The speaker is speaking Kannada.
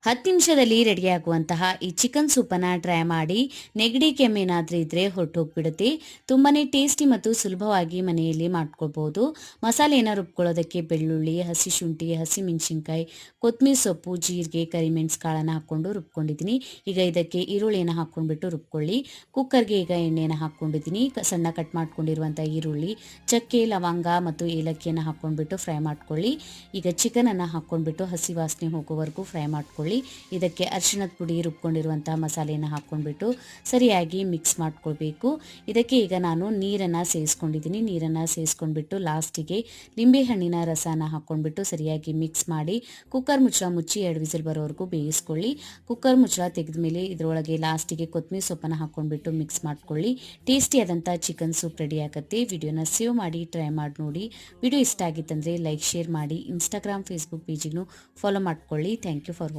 10 ನಿಮಿಷದಲ್ಲಿ ರೆಡಿಯಾಗುವಂತಹ ಈ ಚಿಕನ್ ಸೂಪನ್ನು ಟ್ರೈ ಮಾಡಿ. ನೆಗಡಿ ಕೆಮ್ಮೇನಾದರೂ ಇದ್ದರೆ ಹೊರಟೋಗ್ಬಿಡುತ್ತೆ. ತುಂಬಾ ಟೇಸ್ಟಿ ಮತ್ತು ಸುಲಭವಾಗಿ ಮನೆಯಲ್ಲಿ ಮಾಡ್ಕೊಳ್ಬೋದು. ಮಸಾಲೆಯನ್ನು ರುಬ್ಕೊಳ್ಳೋದಕ್ಕೆ ಬೆಳ್ಳುಳ್ಳಿ, ಹಸಿ ಶುಂಠಿ, ಹಸಿಮೆಣಸಿನ್ಕಾಯಿ, ಕೊತ್ತಂಬರಿ ಸೊಪ್ಪು, ಜೀರಿಗೆ, ಕರಿಮೆಣಸು ಕಾಳನ್ನು ಹಾಕ್ಕೊಂಡು ರುಬ್ಕೊಂಡಿದ್ದೀನಿ. ಈಗ ಇದಕ್ಕೆ ಈರುಳ್ಳಿಯನ್ನು ಹಾಕ್ಕೊಂಡ್ಬಿಟ್ಟು ರುಬ್ಕೊಳ್ಳಿ. ಕುಕ್ಕರ್ಗೆ ಈಗ ಎಣ್ಣೆಯನ್ನು ಹಾಕ್ಕೊಂಡಿದ್ದೀನಿ. ಸಣ್ಣ ಕಟ್ ಮಾಡ್ಕೊಂಡಿರುವಂಥ ಈರುಳ್ಳಿ, ಚಕ್ಕೆ, ಲವಂಗ ಮತ್ತು ಏಲಕ್ಕಿಯನ್ನು ಹಾಕ್ಕೊಂಡ್ಬಿಟ್ಟು ಫ್ರೈ ಮಾಡ್ಕೊಳ್ಳಿ. ಈಗ ಚಿಕನನ್ನು ಹಾಕ್ಕೊಂಡ್ಬಿಟ್ಟು ಹಸಿ ವಾಸನೆ ಹೋಗೋವರೆಗೂ ಫ್ರೈ ಮಾಡ್ಕೊಳ್ಳಿ. ಇದಕ್ಕೆ ಅರಿಶಿಣದ ಪುಡಿ, ರುಬ್ಕೊಂಡಿರುವಂತಹ ಮಸಾಲೆಯನ್ನು ಹಾಕ್ಕೊಂಡ್ಬಿಟ್ಟು ಸರಿಯಾಗಿ ಮಿಕ್ಸ್ ಮಾಡ್ಕೊಳ್ಬೇಕು. ಇದಕ್ಕೆ ಈಗ ನಾನು ನೀರನ್ನು ಸೇರಿಸ್ಕೊಂಡಿದ್ದೀನಿ. ನೀರನ್ನು ಸೇರಿಸ್ಕೊಂಡ್ಬಿಟ್ಟು ಲಾಸ್ಟಿಗೆ ಲಿಂಬೆ ಹಣ್ಣಿನ ರಸನ ಹಾಕ್ಕೊಂಡ್ಬಿಟ್ಟು ಸರಿಯಾಗಿ ಮಿಕ್ಸ್ ಮಾಡಿ ಕುಕ್ಕರ್ ಮುಚ್ಚಳ ಮುಚ್ಚಿ 2 ವಿಸಿಲ್ ಬರೋವರೆಗೂ ಬೇಯಿಸ್ಕೊಳ್ಳಿ. ಕುಕ್ಕರ್ ಮುಚ್ಚಳ ತೆಗೆದ ಮೇಲೆ ಇದರೊಳಗೆ ಲಾಸ್ಟಿಗೆ ಕೊತ್ತಂಬರಿ ಸೊಪ್ಪನ್ನು ಹಾಕ್ಕೊಂಡ್ಬಿಟ್ಟು ಮಿಕ್ಸ್ ಮಾಡ್ಕೊಳ್ಳಿ. ಟೇಸ್ಟಿಯಾದಂಥ ಚಿಕನ್ ಸೂಪ್ ರೆಡಿ ಆಗುತ್ತೆ. ವಿಡಿಯೋನ ಸೇವ್ ಮಾಡಿ ಟ್ರೈ ಮಾಡಿ ನೋಡಿ. ವಿಡಿಯೋ ಇಷ್ಟ ಆಗಿತ್ತಂದರೆ ಲೈಕ್, ಶೇರ್ ಮಾಡಿ. ಇನ್ಸ್ಟಾಗ್ರಾಮ್, ಫೇಸ್ಬುಕ್ ಪೇಜಿಗೂ ಫಾಲೋ ಮಾಡ್ಕೊಳ್ಳಿ. Thank you for watching.